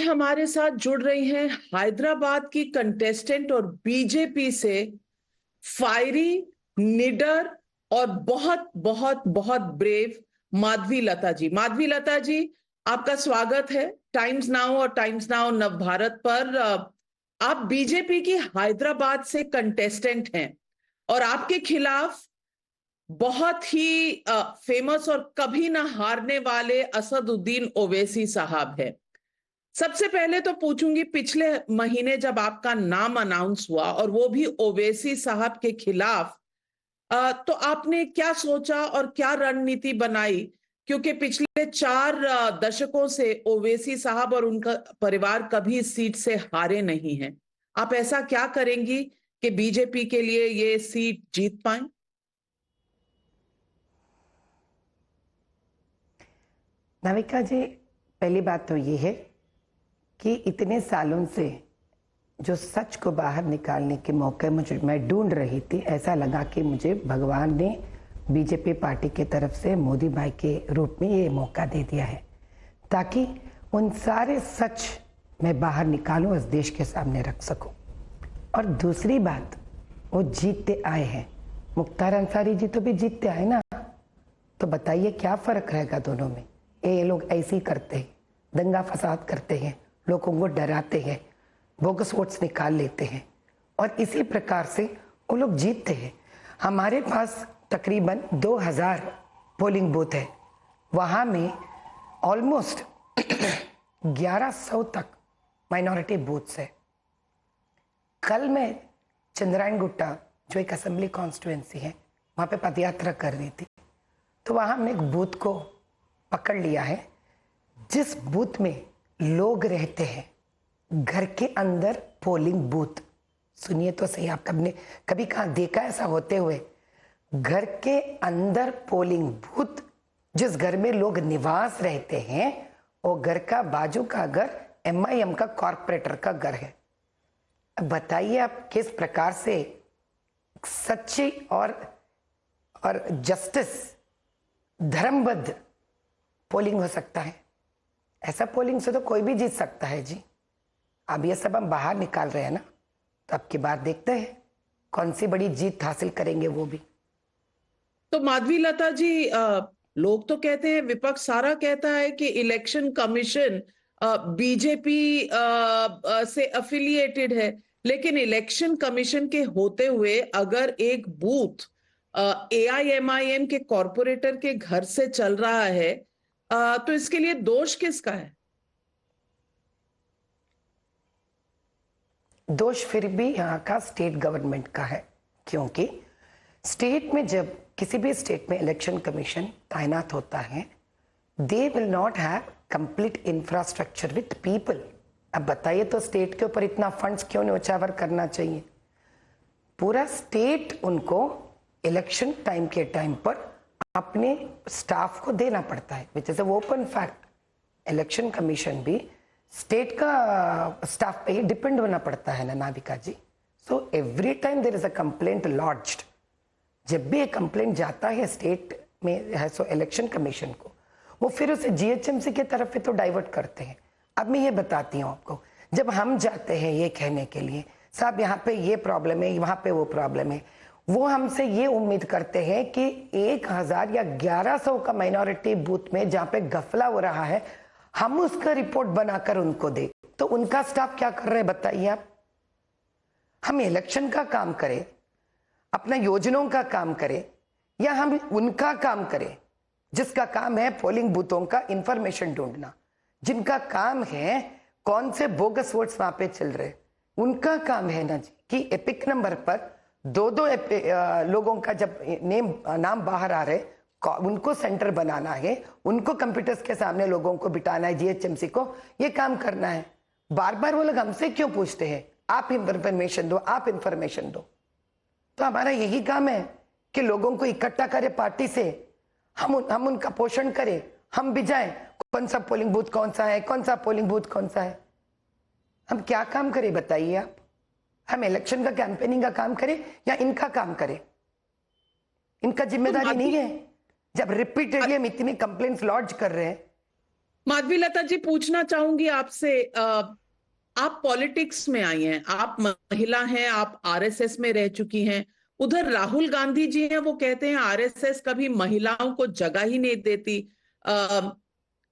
हमारे साथ जुड़ रही हैं हैदराबाद की कंटेस्टेंट और बीजेपी से फायरी, निडर और बहुत बहुत बहुत ब्रेव माधवी लता जी। माधवी लता जी, आपका स्वागत है टाइम्स नाउ और टाइम्स नाउ नव भारत पर। आप बीजेपी की हैदराबाद से कंटेस्टेंट हैं और आपके खिलाफ बहुत ही फेमस और कभी ना हारने वाले असदुद्दीन ओवैसी साहब है। सबसे पहले तो पूछूंगी, पिछले महीने जब आपका नाम अनाउंस हुआ और वो भी ओवैसी साहब के खिलाफ, तो आपने क्या सोचा और क्या रणनीति बनाई? क्योंकि पिछले 4 दशकों से ओवैसी साहब और उनका परिवार कभी इस सीट से हारे नहीं हैं। आप ऐसा क्या करेंगी कि बीजेपी के लिए ये सीट जीत पाए? नाविका जी, पहली बात तो ये है कि इतने सालों से जो सच को बाहर निकालने के मौके मैं ढूंढ रही थी, ऐसा लगा कि मुझे भगवान ने बीजेपी पार्टी के तरफ से मोदी भाई के रूप में ये मौका दे दिया है ताकि उन सारे सच मैं बाहर निकालूं, इस देश के सामने रख सकूं। और दूसरी बात, वो जीतते आए हैं। मुख्तार अंसारी जी तो भी जीतते आए ना, तो बताइए क्या फर्क रहेगा दोनों में? ये लोग ऐसे ही करते हैं, दंगा फसाद करते हैं, लोगों को डराते हैं, बोगस वोट्स निकाल लेते हैं और इसी प्रकार से वो लोग जीतते हैं। हमारे पास तकरीबन 2000 पोलिंग बूथ है, वहाँ में ऑलमोस्ट 1100 तक माइनॉरिटी बूथ्स है। कल मैं चंद्रायन गुट्टा, जो एक असेंबली कॉन्स्टिट्यूएंसी है, वहाँ पे पदयात्रा कर रही थी, तो वहाँ हमने एक बूथ को पकड़ लिया है जिस बूथ में लोग रहते हैं, घर के अंदर पोलिंग बूथ। सुनिए तो सही, आप कभी कहाँ देखा ऐसा होते हुए? घर के अंदर पोलिंग बूथ, जिस घर में लोग निवास रहते हैं, और घर का बाजू का घर MIM का कॉर्पोरेटर का घर है। अब बताइए आप किस प्रकार से सच्ची और जस्टिस, धर्मबद्ध पोलिंग हो सकता है? ऐसा पोलिंग से तो कोई भी जीत सकता है जी। अब ये सब हम बाहर निकाल रहे हैं ना, तो अब की बात देखते हैं कौन सी बड़ी जीत हासिल करेंगे वो भी। तो माधवी लता जी, लोग तो कहते हैं, विपक्ष सारा कहता है कि इलेक्शन कमीशन बीजेपी से अफिलिएटेड है, लेकिन इलेक्शन कमीशन के होते हुए अगर एक बूथ AIMIM के कॉरपोरेटर के घर से चल रहा है, तो इसके लिए दोष किसका है? दोष फिर भी यहाँ का स्टेट गवर्नमेंट का है, क्योंकि स्टेट में जब किसी भी स्टेट में इलेक्शन कमीशन तैनात होता है, they will not have complete infrastructure with people. अब बताइए तो स्टेट के ऊपर इतना फंड्स क्यों न्योछावर करना चाहिए? पूरा स्टेट उनको इलेक्शन टाइम के टाइम पर अपने स्टाफ को देना पड़ता है, which is open fact. Election commission भी स्टेट का स्टाफ पे ही डिपेंड होना पड़ता है ना Navika ji. So every time there is a complaint launched, जब भी एक कंप्लेंट जाता है स्टेट में है सो इलेक्शन कमीशन को, वो फिर उसे GHMC की तरफ ही तो डाइवर्ट करते हैं। अब मैं ये बताती हूँ आपको, जब हम जाते हैं ये कहने के लिए साहब यहाँ पे ये प्रॉब्लम है, वहाँ पे वो प्रॉब्लम है, वो हमसे ये उम्मीद करते हैं कि 1000 या 1100 का माइनॉरिटी बूथ में जहाँ पे गफला हो रहा है, हम उसका रिपोर्ट बनाकर उनको दे। तो उनका स्टाफ क्या कर रहे हैं बताइए आप? हम इलेक्शन का काम करें, अपना योजनाओं का काम करें, या हम उनका काम करें जिसका काम है पोलिंग बूथों का इंफॉर्मेशन ढूंढना, जिनका काम है कौन से बोगस वोट्स वहां पे चल रहे, उनका काम है ना जी कि एपिक नंबर पर दो लोगों का जब नाम बाहर आ रहे, उनको सेंटर बनाना है, उनको कंप्यूटर्स के सामने लोगों को बिठाना है, GHMC को ये काम करना है। बार बार वो लोग हमसे क्यों पूछते हैं आप इंफॉर्मेशन दो, आप इंफॉर्मेशन दो? तो हमारा यही काम है कि लोगों को इकट्ठा करें, पार्टी से हम उनका पोषण करें, हम भी जाएं कौन सा पोलिंग बूथ कौन सा है, कौन सा पोलिंग बूथ कौन सा है। हम क्या काम करें बताइए आप? हम इलेक्शन का कैंपेनिंग का काम करें या इनका काम करें? इनका जिम्मेदारी नहीं है? जब रिपीटेडली हम इतनी कंप्लेंट्स लॉन्च कर रहे हैं, माधवी लता जी, पूछना चाहूंगी आपसे, आप पॉलिटिक्स में आई हैं, आप महिला हैं, आप आरएसएस में रह चुकी हैं। उधर राहुल गांधी जी हैं, वो कहते हैं आरएसएस कभी महिलाओं को जगह ही नहीं देती। आ,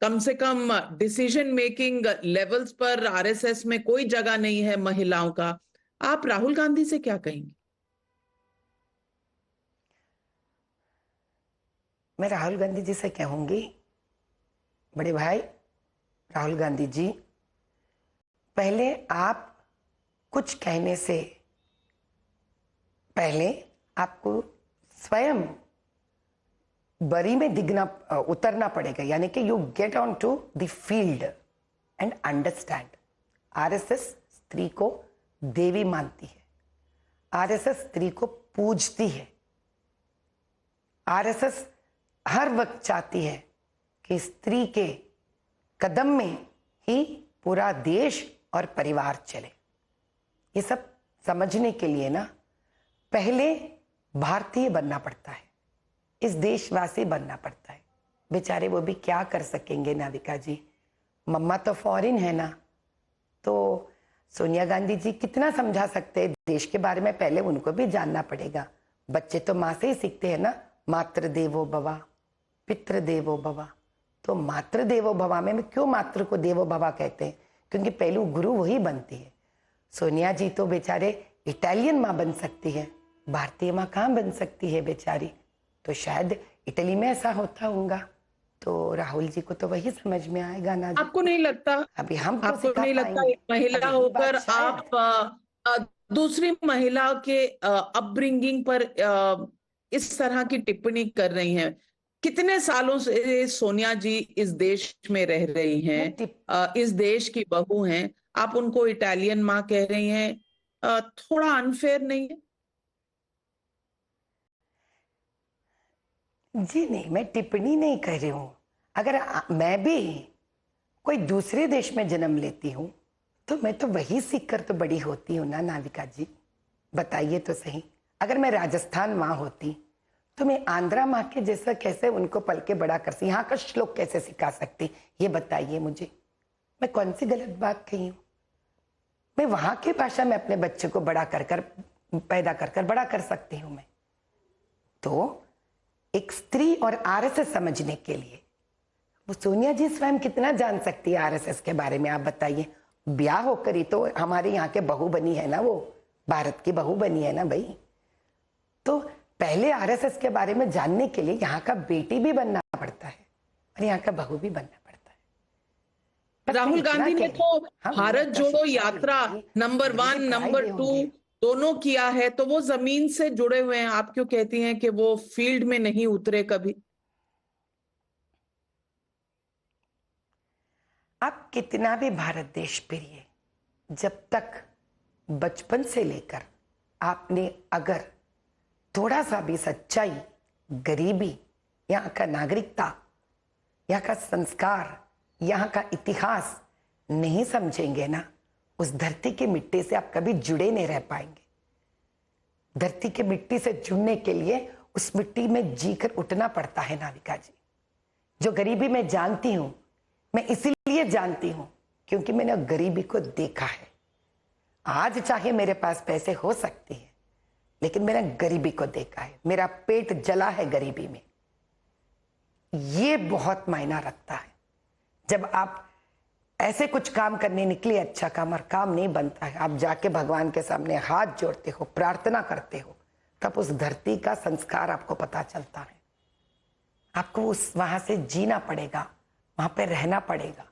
कम से कम डिसीजन मेकिंग लेवल्स पर आरएसएस में कोई जगह नहीं है महिलाओं का। आप राहुल गांधी से क्या कहेंगे? मैं राहुल गांधी जी से कहूंगी, बड़े भाई राहुल गांधी जी, पहले आप कुछ कहने से पहले आपको स्वयं बरी में दिखना उतरना पड़ेगा, यानी कि you get on to the field and understand. RSS स्त्री को देवी मानती है, आरएसएस स्त्री को पूजती है, आरएसएस हर वक्त चाहती है कि स्त्री के कदम में ही पूरा देश और परिवार चले। ये सब समझने के लिए ना पहले भारतीय बनना पड़ता है, इस देशवासी बनना पड़ता है। बेचारे वो भी क्या कर सकेंगे नाविका जी, मम्मा तो फॉरेन है ना, तो सोनिया गांधी जी कितना समझा सकते हैं देश के बारे में, पहले उनको भी जानना पड़ेगा। बच्चे तो माँ से ही सीखते हैं ना, मातृ देवो भवा पितृ देवो भवा। तो मातृ देवो भवा में क्यों मातृ को देवो भवा कहते हैं? क्योंकि पहलू गुरु वही बनती है। सोनिया जी तो बेचारे इटालियन माँ बन सकती है, भारतीय माँ कहाँ बन सकती है बेचारी? तो शायद इटली में ऐसा होता होगा, तो राहुल जी को तो वही समझ में आएगा ना जी। आपको नहीं लगता, अभी हम तो आपको सिखा नहीं लगता पाएंगे, एक महिला अभी की बात होकर शायद। आप दूसरी महिला के अपब्रिंगिंग पर इस तरह की टिप्पणी कर रही हैं? कितने सालों से सोनिया जी इस देश में रह रही हैं, इस देश की बहू हैं, आप उनको इटालियन माँ कह रही हैं? थोड़ा अनफेयर नहीं है? जी नहीं, मैं टिप्पणी नहीं कर रही हूं। अगर मैं भी कोई दूसरे देश में जन्म लेती हूँ तो मैं तो वही सीख कर तो बड़ी होती हूँ ना नाविका जी, बताइए तो सही। अगर मैं राजस्थान माँ होती तो मैं आंध्रा माँ के जैसा कैसे उनको पल के बड़ा कर सकती, यहाँ का श्लोक कैसे सिखा सकती, ये बताइए मुझे। मैं कौन सी गलत बात कही हूँ? मैं वहां की भाषा में अपने बच्चे को बड़ा कर कर पैदा कर कर बड़ा कर सकती हूँ मैं। तो एक स्त्री और आरएसएस समझने के लिए वो सोनिया जी स्वयं कितना जान सकती है आरएसएस के बारे में, आप बताइए। ब्याह होकर ही तो हमारे यहाँ के बहू बनी है ना, वो भारत की बहू बनी है ना भाई। तो पहले आरएसएस के बारे में जानने के लिए यहाँ का बेटी भी बनना पड़ता है और यहाँ का बहू भी बनना पड़ता है। राहुल गांधी ने तो भारत जोड़ो यात्रा नंबर 1 नंबर 2 दोनों किया है, तो वो जमीन से जुड़े हुए हैं। आप क्यों कहती हैं कि वो फील्ड में नहीं उतरे कभी? आप कितना भी भारत देश प्रिय, जब तक बचपन से लेकर आपने अगर थोड़ा सा भी सच्चाई, गरीबी, यहाँ का नागरिकता, यहाँ का संस्कार, यहाँ का इतिहास नहीं समझेंगे ना, उस धरती की मिट्टी से आप कभी जुड़े नहीं रह पाएंगे। धरती की मिट्टी से जुड़ने के लिए उस मिट्टी में जीकर उठना पड़ता है नाविका जी। जो गरीबी मैं जानती हूं, मैं इसीलिए जानती हूं क्योंकि मैंने गरीबी को देखा है। आज चाहे मेरे पास पैसे हो सकते हैं, लेकिन मैंने गरीबी को देखा है, मेरा पेट जला है गरीबी में। ये बहुत मायना रखता है। जब आप ऐसे कुछ काम करने निकले, अच्छा काम, और काम नहीं बनता है, आप जाके भगवान के सामने हाथ जोड़ते हो, प्रार्थना करते हो, तब उस धरती का संस्कार आपको पता चलता है। आपको उस वहां से जीना पड़ेगा, वहां पे रहना पड़ेगा।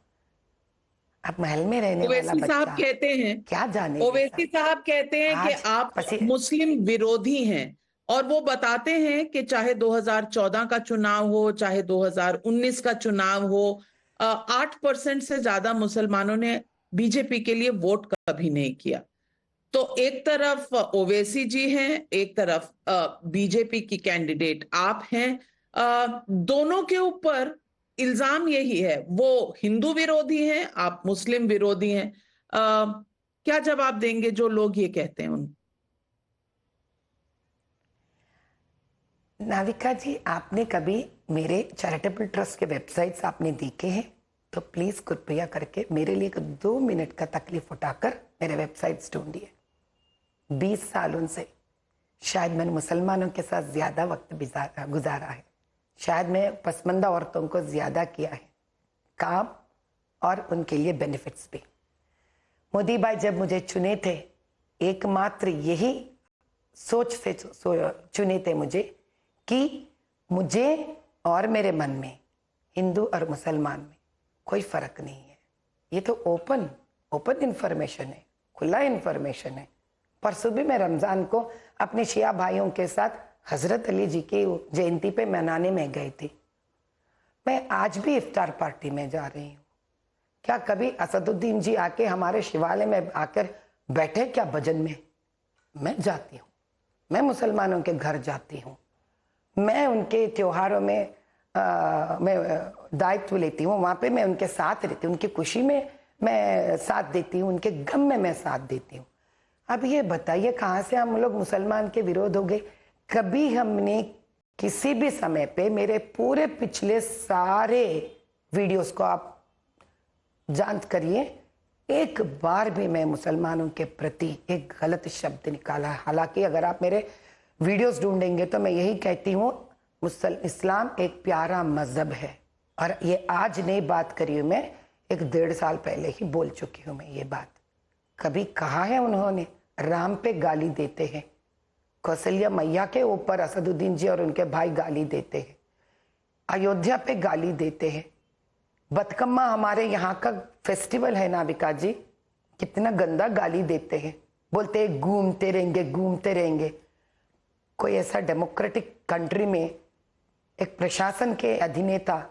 आप महल में रहने वाला बच्चा साहब कहते हैं, क्या जाने, ओवैसी साहब कहते हैं कि आप मुस्लिम विरोधी हैं, और वो बताते हैं कि चाहे 2014 का चुनाव हो, चाहे 2019 का चुनाव हो, 8% से ज्यादा मुसलमानों ने बीजेपी के लिए वोट कभी नहीं किया। तो एक तरफ ओवैसी जी हैं, एक तरफ बीजेपी की कैंडिडेट आप हैं। दोनों के ऊपर इल्जाम यही है, वो हिंदू विरोधी हैं, आप मुस्लिम विरोधी हैं। क्या जवाब देंगे जो लोग ये कहते हैं उन? नाविका जी, आपने कभी मेरे चैरिटेबल ट्रस्ट के वेबसाइट्स आपने देखे हैं? तो प्लीज कृपया करके मेरे लिए 2 मिनट का तकलीफ उठाकर मेरे वेबसाइट्स ढूंढिए। 20 सालों से शायद मैंने मुसलमानों के साथ ज्यादा वक्त गुजारा है, शायद मैं पसमानदा औरतों को ज्यादा किया है काम और उनके लिए बेनिफिट्स भी। मोदी भाई जब मुझे चुने थे, एकमात्र यही सोच से चुने थे मुझे कि मुझे और मेरे मन में हिंदू और मुसलमान में कोई फर्क नहीं है। ये तो ओपन इंफॉर्मेशन है, खुला इंफॉर्मेशन है। परसों भी मैं रमजान को अपने शिया भाइयों के साथ हजरत अली जी की जयंती पे मनाने में गई थी। मैं आज भी इफ्तार पार्टी में जा रही हूँ। क्या कभी असदुद्दीन जी आके हमारे शिवालय में आकर बैठे क्या भजन में? मैं जाती हूँ, मैं मुसलमानों के घर जाती हूँ, मैं उनके त्योहारों में मैं दायित्व लेती हूँ, वहां पे मैं उनके साथ रहती हूँ, उनकी खुशी में मैं साथ देती हूँ, उनके गम में मैं साथ देती हूँ। अब ये बताइए कहाँ से हम लोग मुसलमान के विरोध हो गए? कभी हमने किसी भी समय पे, मेरे पूरे पिछले सारे वीडियोस को आप जांच करिए, एक बार भी मैं मुसलमानों के प्रति एक गलत शब्द निकाला। हालांकि अगर आप मेरे वीडियोस ढूंढेंगे तो मैं यही कहती हूँ, इस्लाम एक प्यारा मजहब है। और ये आज नई बात करी हूँ मैं, 1-1.5 साल पहले ही बोल चुकी हूँ मैं ये बात। कभी कहा है उन्होंने राम पे गाली देते हैं, कौशल्या मैया के ऊपर असदुद्दीन जी और उनके भाई गाली देते हैं, अयोध्या पे गाली देते हैं, बतकम्मा हमारे यहाँ का फेस्टिवल है नाविका जी, कितना गंदा गाली देते हैं, बोलते हैं घूमते रहेंगे। कोई ऐसा डेमोक्रेटिक कंट्री में एक प्रशासन के अधिनेता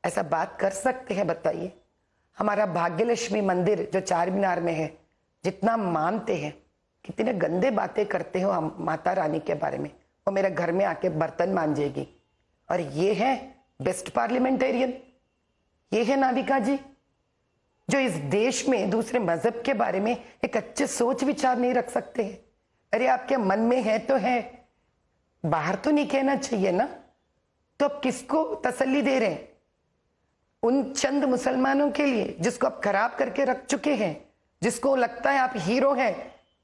ऐसा बात कर सकते हैं? बताइए। हमारा भाग्यलक्ष्मी मंदिर जो चार मीनार में है, जितना मानते हैं, कितने गंदे बातें करते हो हम माता रानी के बारे में। वो मेरे घर में आके बर्तन मांजेगी, और ये है बेस्ट पार्लियामेंटेरियन, ये है नाविका जी जो इस देश में दूसरे मजहब के बारे में एक अच्छे सोच विचार नहीं रख सकते हैं। अरे आपके मन में है तो है, बाहर तो नहीं कहना चाहिए ना। तो अब किसको तसल्ली दे रहे हैं? उन चंद मुसलमानों के लिए जिसको आप खराब करके रख चुके हैं, जिसको लगता है आप हीरो हैं,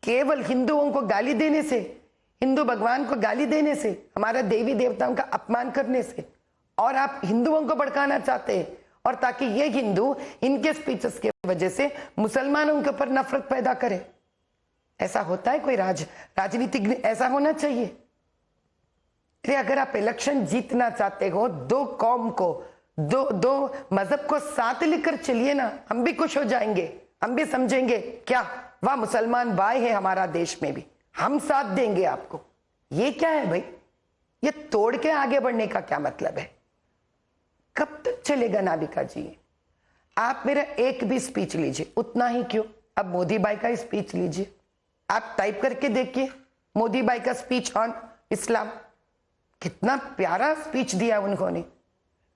केवल हिंदुओं को गाली देने से, हिंदू भगवान को गाली देने से, हमारा देवी देवताओं का अपमान करने से, और आप हिंदुओं को भड़काना चाहते हैं, और ताकि ये हिंदू इनके स्पीचेस की वजह से मुसलमानों के ऊपर नफरत पैदा करे। ऐसा होता है कोई राजनीतिक? ऐसा होना चाहिए? अरे अगर आप इलेक्शन जीतना चाहते हो, दो कौम को, दो मजहब को साथ लेकर चलिए ना, हम भी खुश हो जाएंगे, हम भी समझेंगे क्या वाह मुसलमान भाई है हमारा देश में भी, हम साथ देंगे आपको। ये क्या है भाई? ये तोड़ के आगे बढ़ने का क्या मतलब है? कब तक चलेगा नाविका जी? आप मेरा एक भी स्पीच लीजिए, उतना ही क्यों, अब मोदी भाई का स्पीच लीजिए, आप टाइप करके देखिए मोदी भाई का स्पीच ऑन इस्लाम, कितना प्यारा स्पीच दिया उन्होंने।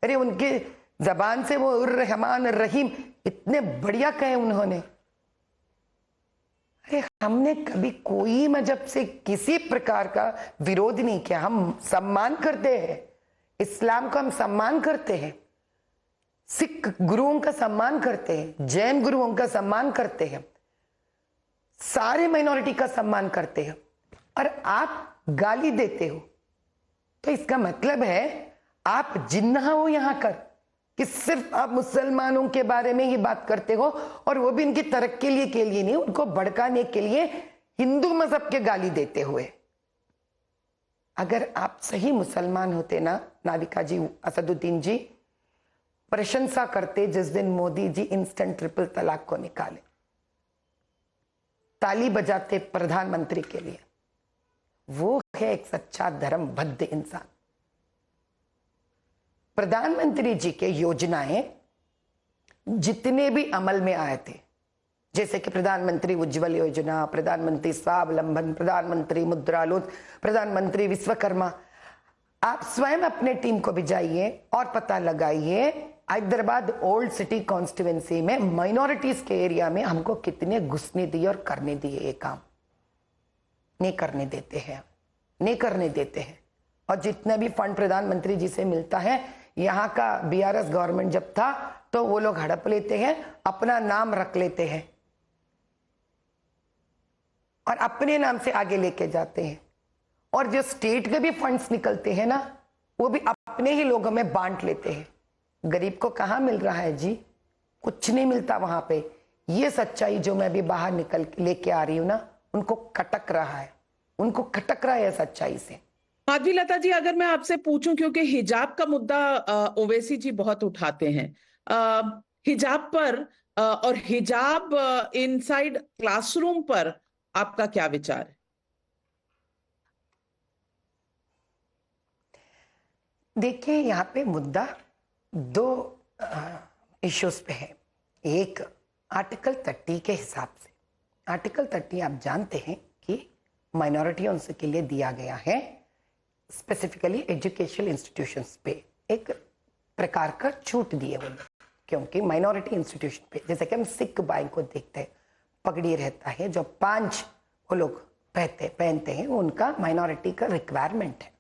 अरे उनके जबान से वो रहमान रहीम इतने बढ़िया कहे उन्होंने। अरे हमने कभी कोई मजहब से किसी प्रकार का विरोध नहीं किया, हम सम्मान करते हैं, इस्लाम को हम सम्मान करते हैं, सिख गुरुओं का सम्मान करते हैं, जैन गुरुओं का सम्मान करते हैं, सारे माइनॉरिटी का सम्मान करते हैं, और आप गाली देते हो। तो इसका मतलब है आप जिन्ना हो यहां कर कि सिर्फ आप मुसलमानों के बारे में ही बात करते हो, और वो भी इनकी तरक्की के लिए नहीं, उनको भड़काने के लिए हिंदू मजहब के गाली देते हुए। अगर आप सही मुसलमान होते ना नाविका जी, असदुद्दीन जी, प्रशंसा करते जिस दिन मोदी जी इंस्टेंट ट्रिपल तलाक को निकाले, ताली बजाते प्रधानमंत्री के लिए। वो है एक सच्चा धर्मबद्ध इंसान। प्रधानमंत्री जी के योजनाएं जितने भी अमल में आए थे, जैसे कि प्रधानमंत्री उज्ज्वल योजना, प्रधानमंत्री स्वावलंबन, प्रधानमंत्री मुद्रा लोन, प्रधानमंत्री विश्वकर्मा, आप स्वयं अपने टीम को भिजाइए और पता लगाइए हैदराबाद ओल्ड सिटी कॉन्स्टिट्यूएंसी में माइनॉरिटीज के एरिया में हमको कितने घुसने दिए और करने दिए। ये काम नहीं करने देते हैं, नहीं करने देते हैं। और जितना भी फंड प्रधानमंत्री जी से मिलता है, यहाँ का बीआरएस गवर्नमेंट जब था तो वो लोग हड़प लेते हैं, अपना नाम रख लेते हैं और अपने नाम से आगे लेके जाते हैं। और जो स्टेट के भी फंड्स निकलते हैं ना, वो भी अपने ही लोगों में बांट लेते हैं। गरीब को कहाँ मिल रहा है जी? कुछ नहीं मिलता वहां पे। ये सच्चाई जो मैं भी बाहर निकल लेके आ रही हूं ना, उनको खटक रहा है, उनको खटक रहा है सच्चाई से। माधवी लता जी, अगर मैं आपसे पूछूं, क्योंकि हिजाब का मुद्दा ओवैसी जी बहुत उठाते हैं, हिजाब पर और हिजाब इनसाइड क्लासरूम पर आपका क्या विचार है? देखिए, यहाँ पे मुद्दा दो इश्यूज पे है। एक आर्टिकल 30 के हिसाब से, आर्टिकल 30 आप जानते हैं कि माइनॉरिटियों के लिए दिया गया है, स्पेसिफिकली एजुकेशनल इंस्टीट्यूशंस पे एक प्रकार का छूट दिए वो लोग, क्योंकि माइनॉरिटी इंस्टीट्यूशन पे, जैसे कि हम सिख भाई को देखते हैं, पगड़ी रहता है, जो 5 वो लोग पहनते हैं, उनका माइनॉरिटी का रिक्वायरमेंट है।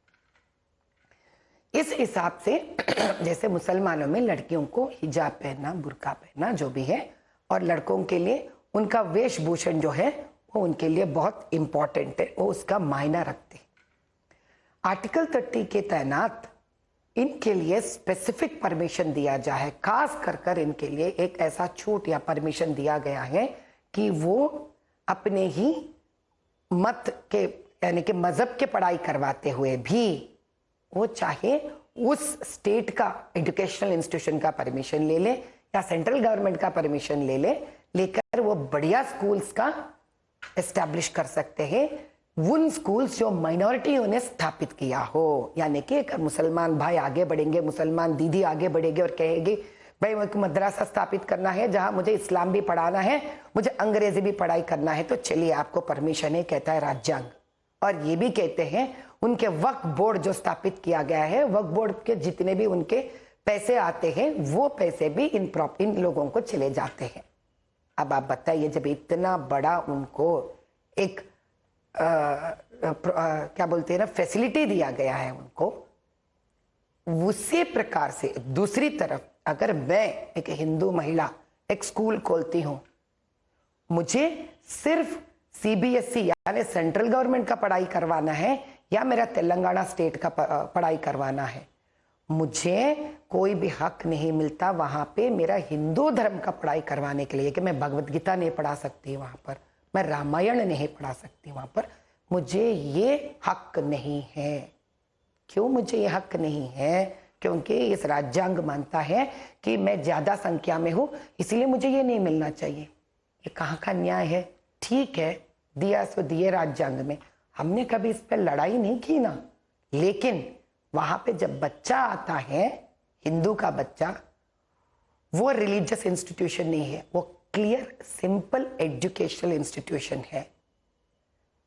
इस हिसाब से जैसे मुसलमानों में लड़कियों को हिजाब पहनना, बुर्का पहनना जो भी है, और लड़कों के लिए उनका वेशभूषण जो है वो उनके लिए बहुत इंपॉर्टेंट है, वो उसका मायना रखते हैं। आर्टिकल 30 के तहत इनके लिए स्पेसिफिक परमिशन दिया जाए, खास कर इनके लिए एक ऐसा छूट या परमिशन दिया गया है कि वो अपने ही मत के यानी कि मजहब के पढ़ाई करवाते हुए भी वो चाहे उस स्टेट का एजुकेशनल इंस्टीट्यूशन का परमिशन ले ले या सेंट्रल गवर्नमेंट का परमिशन ले ले, लेकर वो बढ़िया स्कूल्स का एस्टैब्लिश कर सकते हैं, उन स्कूल्स जो माइनॉरिटियों ने स्थापित किया हो। यानी कि अगर मुसलमान भाई आगे बढ़ेंगे, मुसलमान दीदी आगे बढ़ेगी और कहेगी भाई मुझे मद्रासा स्थापित करना है जहां मुझे इस्लाम भी पढ़ाना है, मुझे अंग्रेजी भी पढ़ाई करना है, तो चलिए आपको परमिशन है, कहता है राज्यांग। और ये भी कहते हैं उनके वक्फ बोर्ड जो स्थापित किया गया है, वक्फ बोर्ड के जितने भी उनके पैसे आते हैं वो पैसे भी इन लोगों को चले जाते हैं। अब आप बताइए, जब इतना बड़ा उनको एक क्या बोलते हैं ना, फैसिलिटी दिया गया है उनको, उसी प्रकार से दूसरी तरफ अगर मैं एक हिंदू महिला एक स्कूल खोलती हूं, मुझे सिर्फ सीबीएसई यानी सेंट्रल गवर्नमेंट का पढ़ाई करवाना है या मेरा तेलंगाना स्टेट का पढ़ाई करवाना है, मुझे कोई भी हक नहीं मिलता वहां पे मेरा हिंदू धर्म का पढ़ाई करवाने के लिए कि मैं भगवत गीता नहीं पढ़ा सकती वहां पर, मैं रामायण नहीं पढ़ा सकती वहां पर, मुझे ये हक नहीं है। क्यों मुझे ये हक नहीं है? क्योंकि इस राज्यांग मानता है कि मैं ज्यादा संख्या में हूं, इसलिए मुझे ये नहीं मिलना चाहिए। ये कहाँ का न्याय है? ठीक है, दिया सो दिए राज्यांग में, हमने कभी इस पर लड़ाई नहीं की ना, लेकिन वहां पे जब बच्चा आता है, हिंदू का बच्चा, वो रिलीजियस इंस्टीट्यूशन नहीं है, वो क्लियर सिंपल एजुकेशनल इंस्टीट्यूशन है।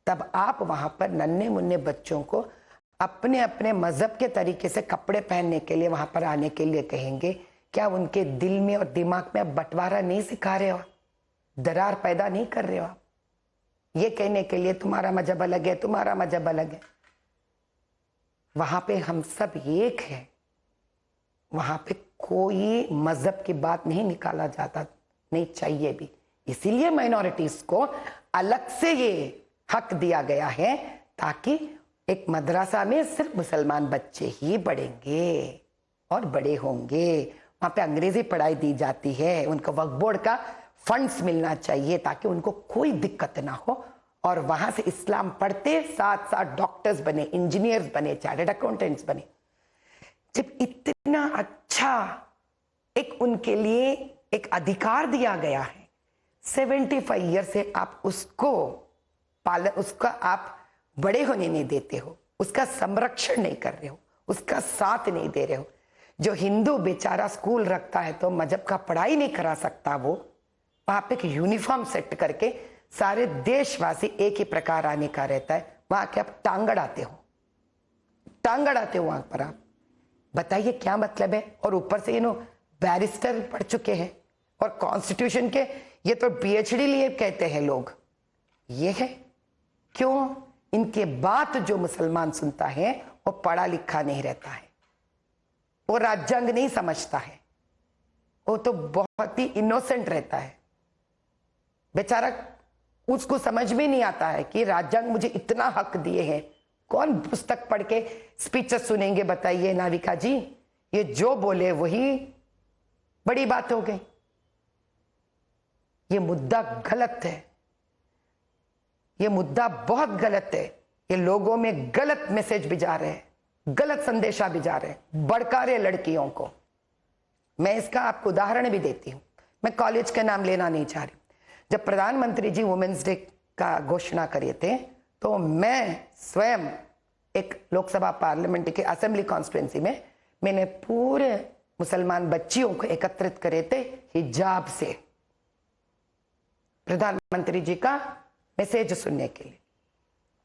तब आप वहां पर नन्हे मुन्ने बच्चों को अपने अपने मजहब के तरीके से कपड़े पहनने के लिए वहां पर आने के लिए कहेंगे? क्या उनके दिल में और दिमाग में बंटवारा नहीं सिखा रहे हो, दरार पैदा नहीं कर रहे हो आप, ये कहने के लिए तुम्हारा मजहब अलग है, तुम्हारा मजहब अलग है? वहां पे हम सब एक है, वहां पे कोई मजहब की बात नहीं निकाला जाता, नहीं चाहिए भी। इसीलिए माइनॉरिटीज को अलग से ये हक दिया गया है, ताकि एक मदरसा में सिर्फ मुसलमान बच्चे ही पढ़ेंगे और बड़े होंगे, वहां पे अंग्रेजी पढ़ाई दी जाती है, उनको वक्फ बोर्ड का फंड्स मिलना चाहिए ताकि उनको कोई दिक्कत ना हो, और वहां से इस्लाम पढ़ते साथ साथ डॉक्टर्स बने, इंजीनियर्स बने, चार्टर्ड अकाउंटेंट्स बने। जब इतना अच्छा एक उनके लिए एक अधिकार दिया गया है, 75 ईयर से आप उसको उसका आप बड़े होने नहीं देते हो, उसका संरक्षण नहीं कर रहे हो, उसका साथ नहीं दे रहे हो। जो हिंदू बेचारा स्कूल रखता है तो मजहब का पढ़ाई नहीं करा सकता, वो वहां पे एक यूनिफॉर्म सेट करके सारे देशवासी एक ही प्रकार आने का रहता है, वहां के आप टांग अड़ाते हो, टांग अड़ाते हो वहां पर आप। बताइए क्या मतलब है? और ऊपर से बैरिस्टर पढ़ चुके हैं और कॉन्स्टिट्यूशन के ये तो पीएचडी लिए कहते हैं लोग। ये है क्यों? इनके बात जो मुसलमान सुनता है वो पढ़ा लिखा नहीं रहता है, वो राज्यांग नहीं समझता है, वो तो बहुत ही इनोसेंट रहता है बेचारा। उसको समझ में नहीं आता है कि राज्यांग मुझे इतना हक दिए हैं। कौन पुस्तक पढ़ के स्पीचेस सुनेंगे बताइए नाविका जी? ये जो बोले वही बड़ी बात हो गई। ये मुद्दा गलत है, ये मुद्दा बहुत गलत है। ये लोगों में गलत मैसेज भिजा रहे हैं, गलत संदेशा भिजा रहे हैं, भड़का रहे लड़कियों को। मैं इसका आपको उदाहरण भी देती हूं। मैं कॉलेज का नाम लेना नहीं चाह रही। जब प्रधानमंत्री जी वुमेन्स डे का घोषणा करे थे तो मैं स्वयं एक लोकसभा पार्लियामेंट के असेंबली कॉन्स्टिट्यूंसी में मैंने पूरे मुसलमान बच्चियों को एकत्रित करे थे हिजाब से प्रधानमंत्री जी का मैसेज सुनने के लिए।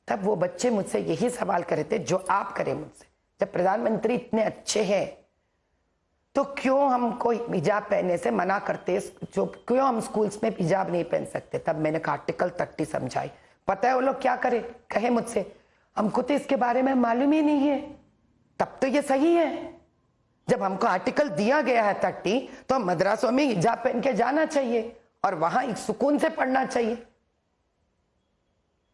तब वो बच्चे मुझसे यही सवाल करे थे जो आप करें मुझसे, जब प्रधानमंत्री इतने अच्छे हैं तो क्यों हमको हिजाब पहनने से मना करते, जो क्यों हम स्कूल्स में हिजाब नहीं पहन सकते? तब मैंने आर्टिकल 30 समझाई। पता है वो लोग क्या करे? कहे मुझसे, हमको तो इसके बारे में मालूम ही नहीं है। तब तो ये सही है, जब हमको आर्टिकल दिया गया है 30 तो हम मदरसों में हिजाब पहन के जाना चाहिए और वहां एक सुकून से पढ़ना चाहिए।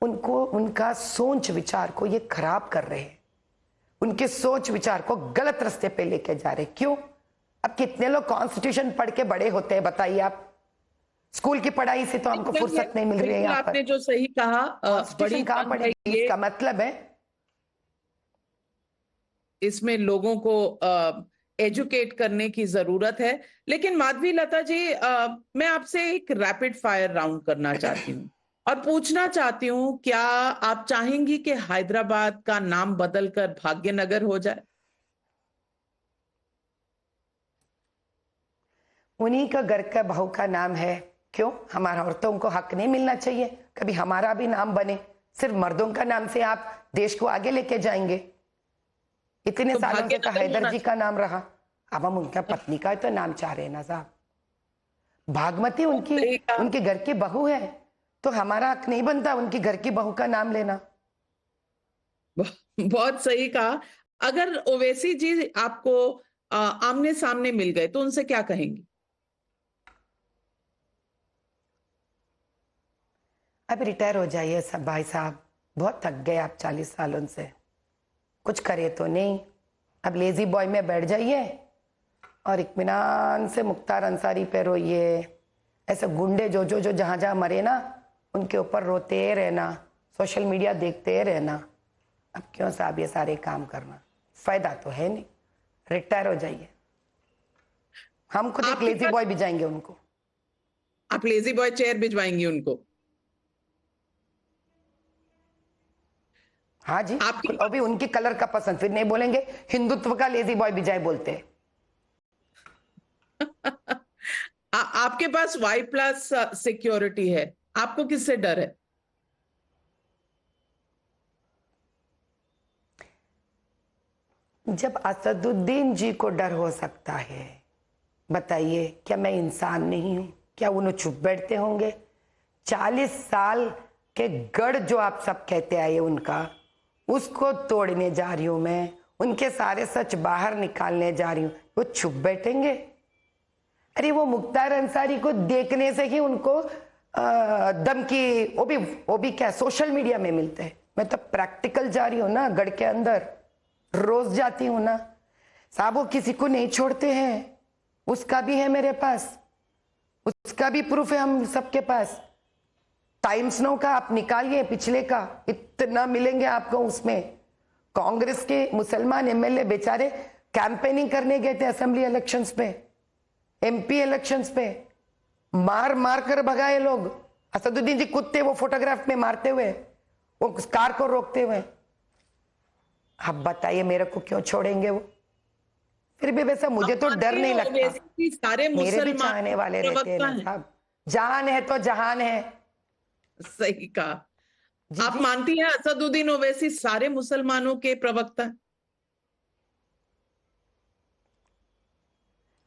उनको उनका सोच विचार को ये खराब कर रहे हैं, उनके सोच विचार को गलत रास्ते पे लेके जा रहे। क्यों? अब कितने लोग कॉन्स्टिट्यूशन पढ़ के बड़े होते हैं बताइए आप? स्कूल की पढ़ाई से तो हमको फुर्सत नहीं मिल रही है। यहाँ आपने जो सही कहा, बड़ी कहाँ पढ़ेगी? इसका मतलब है इसमें लोगों को एजुकेट करने की जरूरत है। लेकिन माधवी लता जी, मैं आपसे एक रैपिड फायर राउंड करना चाहती हूँ और पूछना चाहती हूँ, क्या आप चाहेंगी कि हैदराबाद का नाम बदलकर भाग्यनगर हो जाए? उन्हीं का घर का बहू का नाम है, क्यों हमारा औरतों को हक नहीं मिलना चाहिए? कभी हमारा भी नाम बने। सिर्फ मर्दों का नाम से आप देश को आगे लेके जाएंगे? इतने तो सालों से तो भाग्यनगर हैदर होना जी का नाम रहा, अब हम उनका पत्नी का तो नाम चाह रहे हैं ना साहब। भागमती उनके घर की बहू है, तो हमारा हक नहीं बनता उनकी घर की बहू का नाम लेना? बहुत सही कहा। अगर ओवैसी जी आपको आमने सामने मिल गए तो उनसे क्या कहेंगी? अब रिटायर हो जाइए सब भाई साहब, बहुत थक गए आप 40 सालों से, कुछ करे तो नहीं। अब लेजी बॉय में बैठ जाइए और इत्मीनान से मुख्तार अंसारी पे रोइए। ऐसे गुंडे जो जहां जहां मरे ना, उनके ऊपर रोते रहना, सोशल मीडिया देखते रहना। अब क्यों साहब ये सारे काम करना? फायदा तो है नहीं, रिटायर हो जाइए। हम खुद एक लेजी बॉय भिजाएंगे उनको। आप लेजी बॉय चेयर भिजवाएंगी उनको? हाँ जी, अभी उनकी कलर का पसंद, फिर नहीं बोलेंगे हिंदुत्व का लेजी बॉय भिजाए बोलते हैं। आपके पास Y+ सिक्योरिटी है, आपको किससे डर है? जब असदुद्दीन जी को डर हो सकता है, बताइए क्या मैं इंसान नहीं हूं? क्या उन्हें चुप बैठते होंगे? 40 साल के गढ़ जो आप सब कहते आए उनका, उसको तोड़ने जा रही हूं मैं, उनके सारे सच बाहर निकालने जा रही हूं। वो चुप बैठेंगे? अरे वो मुख्तार अंसारी को देखने से ही उनको दम की, वो भी क्या सोशल मीडिया में मिलते हैं। मैं तो प्रैक्टिकल जा रही हूं ना, गढ़ के अंदर रोज जाती हूं ना साहब। वो किसी को नहीं छोड़ते हैं, उसका भी है मेरे पास, उसका भी प्रूफ है हम सबके पास। टाइम्स नो का आप निकालिए, पिछले का इतना मिलेंगे आपको उसमें। कांग्रेस के मुसलमान एमएलए बेचारे कैंपेनिंग करने गए थे असेंबली इलेक्शंस पे, एमपी इलेक्शंस पे, मार मार कर भगाए लोग। असदुद्दीन जी खुद थे वो फोटोग्राफ में मारते हुए, वो कार को रोकते हुए। अब बताइए मेरे को क्यों छोड़ेंगे वो? फिर भी वैसा मुझे तो डर नहीं लगता, सारे मेरे भी चाहने वाले रहते हैं ना साहब। जान है तो जहान है। सही कहा। आप मानती हैं असदुद्दीन ओवैसी सारे मुसलमानों के प्रवक्ता?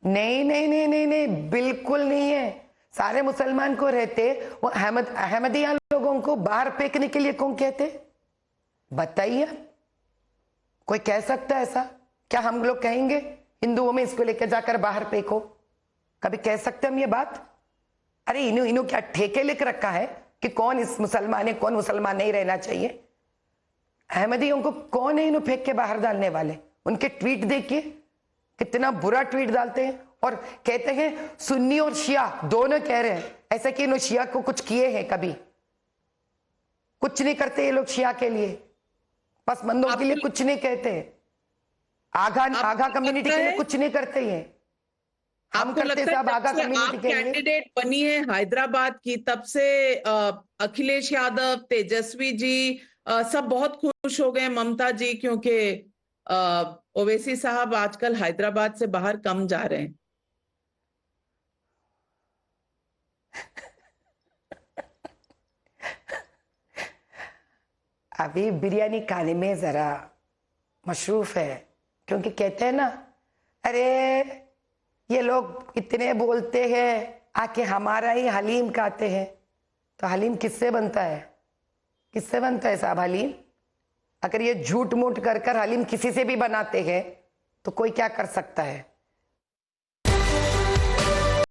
नहीं नहीं नहीं नहीं नहीं, बिल्कुल नहीं है। सारे मुसलमान को रहते, वो अहमदिया लोगों को बाहर फेंकने के लिए कौन कहते? बताइए, कोई कह सकता है ऐसा? क्या हम लोग कहेंगे हिंदुओं में इसको लेकर जाकर बाहर फेंको। कभी कह सकते हम ये बात? अरे इन्हों इन्हों क्या ठेके लिख रखा है कि कौन इस मुसलमान है, कौन मुसलमान नहीं रहना चाहिए? अहमदियों को कौन है इन्हों फेंक के बाहर डालने वाले? उनके ट्वीट देखिए, कितना बुरा ट्वीट डालते हैं और कहते हैं सुन्नी और शिया दोनों कह रहे हैं, ऐसा कि इन्होंने शिया को कुछ किए हैं? कभी कुछ नहीं करते ये लोग शिया के लिए, पसमंदों के लिए कुछ नहीं कहते, आगा कम्युनिटी के लिए कुछ नहीं करते ये। हम आपको करते लगता है सब आगा जब से कम्युनिटी आप के लिए। कैंडिडेट बनी है हैदराबाद की, तब से अखिलेश यादव, तेजस्वी जी सब बहुत खुश हो गए, ममता जी, क्योंकि ओवैसी साहब आजकल हैदराबाद से बाहर कम जा रहे हैं। अभी बिरयानी खाने में जरा मशरूफ है, क्योंकि कहते हैं ना, अरे ये लोग इतने बोलते हैं, आके हमारा ही हलीम खाते हैं। तो हलीम किससे बनता है? किससे बनता है साहब हलीम? अगर ये झूठ मूठ कर कर हलीम किसी से भी बनाते हैं तो कोई क्या कर सकता है?